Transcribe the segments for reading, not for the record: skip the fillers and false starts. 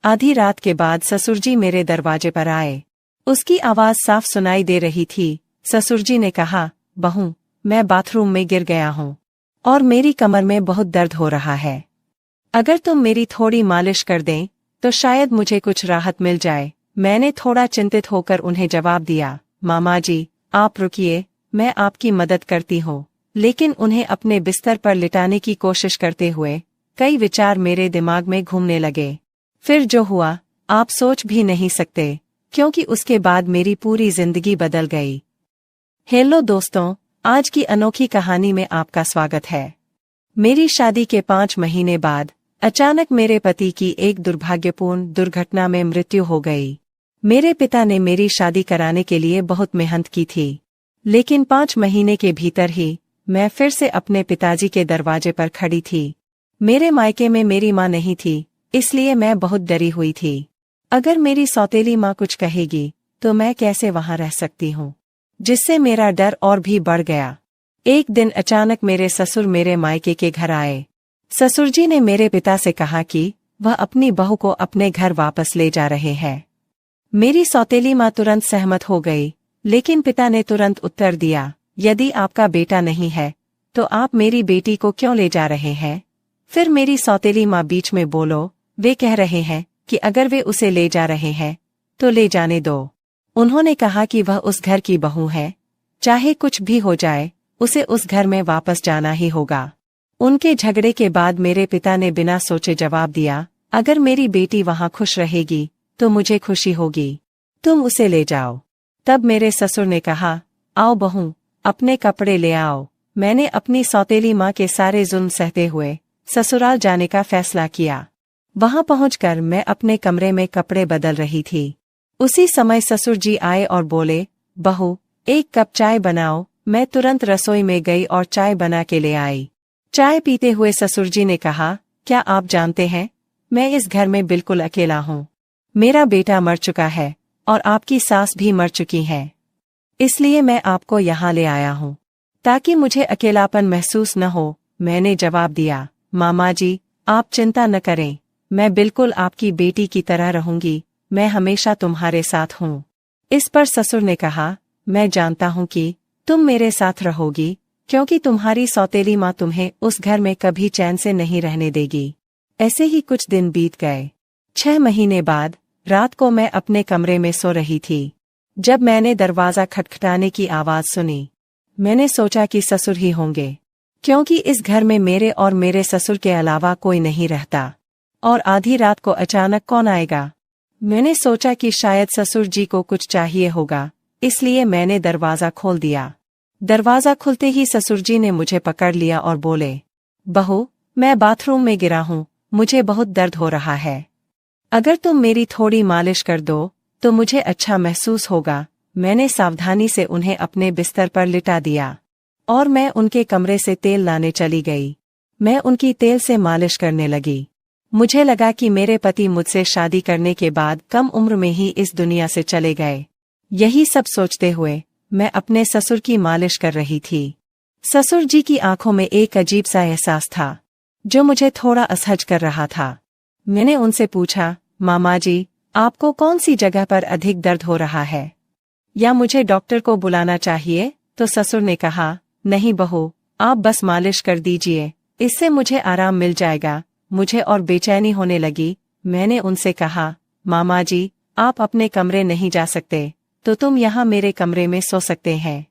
आधी रात के बाद ससुर जी मेरे दरवाजे पर आए। उसकी आवाज साफ सुनाई दे रही थी। ससुर जी ने कहा, बहू, मैं बाथरूम में गिर गया हूँ और मेरी कमर में बहुत दर्द हो रहा है। अगर तुम मेरी थोड़ी मालिश कर दें तो शायद मुझे कुछ राहत मिल जाए। मैंने थोड़ा चिंतित होकर उन्हें जवाब दिया, मामा जी, आप रुकिए, मैं आपकी मदद करती हूँ। लेकिन उन्हें अपने बिस्तर पर लिटाने की कोशिश करते हुए कई विचार मेरे दिमाग में घूमने लगे। फिर जो हुआ आप सोच भी नहीं सकते, क्योंकि उसके बाद मेरी पूरी जिंदगी बदल गई। हेलो दोस्तों, आज की अनोखी कहानी में आपका स्वागत है। मेरी शादी के 5 महीने बाद अचानक मेरे पति की एक दुर्भाग्यपूर्ण दुर्घटना में मृत्यु हो गई। मेरे पिता ने मेरी शादी कराने के लिए बहुत मेहनत की थी, लेकिन 5 महीने के भीतर ही मैं फिर से अपने पिताजी के दरवाजे पर खड़ी थी। मेरे मायके में मेरी माँ नहीं थी, इसलिए मैं बहुत डरी हुई थी। अगर मेरी सौतेली माँ कुछ कहेगी तो मैं कैसे वहां रह सकती हूँ, जिससे मेरा डर और भी बढ़ गया। एक दिन अचानक मेरे ससुर मेरे मायके के घर आए। ससुर जी ने मेरे पिता से कहा कि वह अपनी बहू को अपने घर वापस ले जा रहे हैं। मेरी सौतेली माँ तुरंत सहमत हो गई, लेकिन पिता ने तुरंत उत्तर दिया, यदि आपका बेटा नहीं है तो आप मेरी बेटी को क्यों ले जा रहे हैं। फिर मेरी सौतेली माँ बीच में बोलो, वे कह रहे हैं कि अगर वे उसे ले जा रहे हैं तो ले जाने दो। उन्होंने कहा कि वह उस घर की बहू है, चाहे कुछ भी हो जाए उसे उस घर में वापस जाना ही होगा। उनके झगड़े के बाद मेरे पिता ने बिना सोचे जवाब दिया, अगर मेरी बेटी वहां खुश रहेगी तो मुझे खुशी होगी, तुम उसे ले जाओ। तब मेरे ससुर ने कहा, आओ बहू, अपने कपड़े ले आओ। मैंने अपनी सौतेली माँ के सारे जुल्म सहते हुए ससुराल जाने का फैसला किया। वहां पहुंचकर मैं अपने कमरे में कपड़े बदल रही थी। उसी समय ससुर जी आए और बोले, बहू, एक कप चाय बनाओ। मैं तुरंत रसोई में गई और चाय बना के ले आई। चाय पीते हुए ससुर जी ने कहा, क्या आप जानते हैं, मैं इस घर में बिल्कुल अकेला हूँ। मेरा बेटा मर चुका है और आपकी सास भी मर चुकी है, इसलिए मैं आपको यहाँ ले आया हूँ ताकि मुझे अकेलापन महसूस न हो। मैंने जवाब दिया, मामा जी, आप चिंता न करें, मैं बिल्कुल आपकी बेटी की तरह रहूंगी, मैं हमेशा तुम्हारे साथ हूँ। इस पर ससुर ने कहा, मैं जानता हूँ कि तुम मेरे साथ रहोगी, क्योंकि तुम्हारी सौतेली माँ तुम्हें उस घर में कभी चैन से नहीं रहने देगी। ऐसे ही कुछ दिन बीत गए। 6 महीने बाद रात को मैं अपने कमरे में सो रही थी जब मैंने दरवाजा खटखटाने की आवाज सुनी। मैंने सोचा कि ससुर ही होंगे, क्योंकि इस घर में मेरे और मेरे ससुर के अलावा कोई नहीं रहता, और आधी रात को अचानक कौन आएगा। मैंने सोचा कि शायद ससुर जी को कुछ चाहिए होगा, इसलिए मैंने दरवाजा खोल दिया। दरवाजा खुलते ही ससुर जी ने मुझे पकड़ लिया और बोले, बहू, मैं बाथरूम में गिरा हूँ, मुझे बहुत दर्द हो रहा है। अगर तुम मेरी थोड़ी मालिश कर दो तो मुझे अच्छा महसूस होगा। मैंने सावधानी से उन्हें अपने बिस्तर पर लिटा दिया और मैं उनके कमरे से तेल लाने चली गई। मैं उनकी तेल से मालिश करने लगी। मुझे लगा कि मेरे पति मुझसे शादी करने के बाद कम उम्र में ही इस दुनिया से चले गए। यही सब सोचते हुए मैं अपने ससुर की मालिश कर रही थी। ससुर जी की आंखों में एक अजीब सा एहसास था जो मुझे थोड़ा असहज कर रहा था। मैंने उनसे पूछा, मामा जी, आपको कौन सी जगह पर अधिक दर्द हो रहा है, या मुझे डॉक्टर को बुलाना चाहिए। तो ससुर ने कहा, नहीं बहू, आप बस मालिश कर दीजिए, इससे मुझे आराम मिल जाएगा। मुझे और बेचैनी होने लगी। मैंने उनसे कहा, मामा जी, आप अपने कमरे नहीं जा सकते तो तुम यहाँ मेरे कमरे में सो सकते हैं,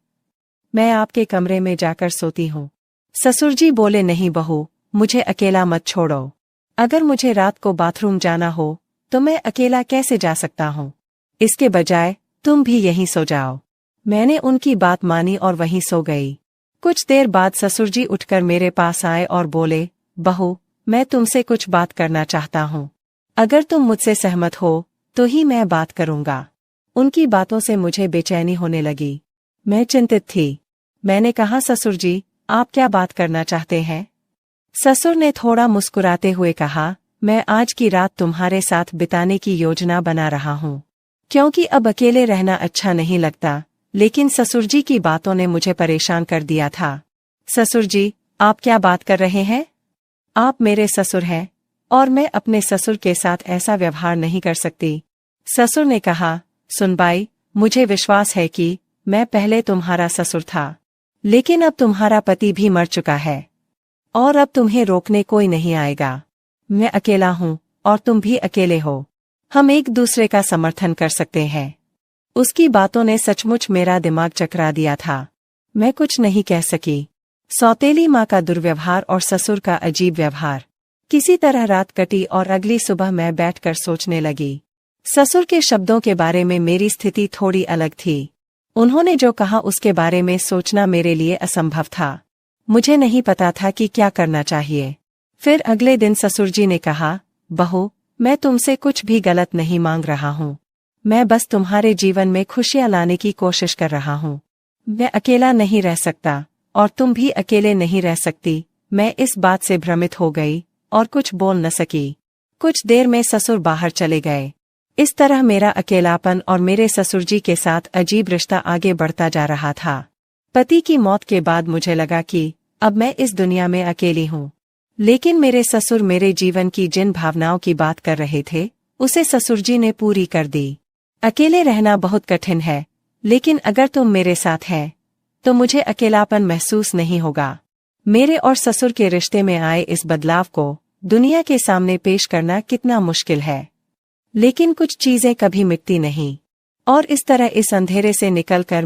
मैं आपके कमरे में जाकर सोती हूँ। ससुर जी बोले, नहीं बहू, मुझे अकेला मत छोड़ो। अगर मुझे रात को बाथरूम जाना हो तो मैं अकेला कैसे जा सकता हूँ, इसके बजाय तुम भी यहीं सो जाओ। मैंने उनकी बात मानी और वहीं सो गई। कुछ देर बाद ससुर जी उठकर मेरे पास आए और बोले, बहू, मैं तुमसे कुछ बात करना चाहता हूँ, अगर तुम मुझसे सहमत हो तो ही मैं बात करूँगा। उनकी बातों से मुझे बेचैनी होने लगी। मैं चिंतित थी। मैंने कहा, ससुर जी, आप क्या बात करना चाहते हैं। ससुर ने थोड़ा मुस्कुराते हुए कहा, मैं आज की रात तुम्हारे साथ बिताने की योजना बना रहा हूँ, क्योंकि अब अकेले रहना अच्छा नहीं लगता। लेकिन ससुर जी की बातों ने मुझे परेशान कर दिया था। ससुर जी, आप क्या बात कर रहे हैं, आप मेरे ससुर हैं और मैं अपने ससुर के साथ ऐसा व्यवहार नहीं कर सकती। ससुर ने कहा, सुन बाई, मुझे विश्वास है कि मैं पहले तुम्हारा ससुर था, लेकिन अब तुम्हारा पति भी मर चुका है और अब तुम्हें रोकने कोई नहीं आएगा। मैं अकेला हूँ और तुम भी अकेले हो। हम एक दूसरे का समर्थन कर सकते हैं। उसकी बातों ने सचमुच मेरा दिमाग चकरा दिया था। मैं कुछ नहीं कह सकी। सौतेली माँ का दुर्व्यवहार और ससुर का अजीब व्यवहार। किसी तरह रात कटी और अगली सुबह मैं बैठकर सोचने लगी। ससुर के शब्दों के बारे में मेरी स्थिति थोड़ी अलग थी। उन्होंने जो कहा उसके बारे में सोचना मेरे लिए असंभव था। मुझे नहीं पता था कि क्या करना चाहिए। फिर अगले दिन ससुर जी ने कहा, बहू, मैं तुमसे कुछ भी गलत नहीं मांग रहा हूँ। मैं बस तुम्हारे जीवन में खुशियाँ लाने की कोशिश कर रहा हूँ। मैं अकेला नहीं रह सकता और तुम भी अकेले नहीं रह सकती। मैं इस बात से भ्रमित हो गई और कुछ बोल न सकी। कुछ देर में ससुर बाहर चले गए। इस तरह मेरा अकेलापन और मेरे ससुर जी के साथ अजीब रिश्ता आगे बढ़ता जा रहा था। पति की मौत के बाद मुझे लगा कि अब मैं इस दुनिया में अकेली हूँ। लेकिन मेरे ससुर मेरे जीवन की जिन भावनाओं की बात कर रहे थे, उसे ससुर जी ने पूरी कर दी। अकेले रहना बहुत कठिन है, लेकिन अगर तुम मेरे साथ हैं, तो मुझे अकेलापन महसूस नहीं होगा। मेरे और ससुर के रिश्ते में आए इस बदलाव को दुनिया के सामने पेश करना कितना मुश्किल है, लेकिन कुछ चीजें कभी मिटती नहीं और इस तरह इस अंधेरे से निकलकर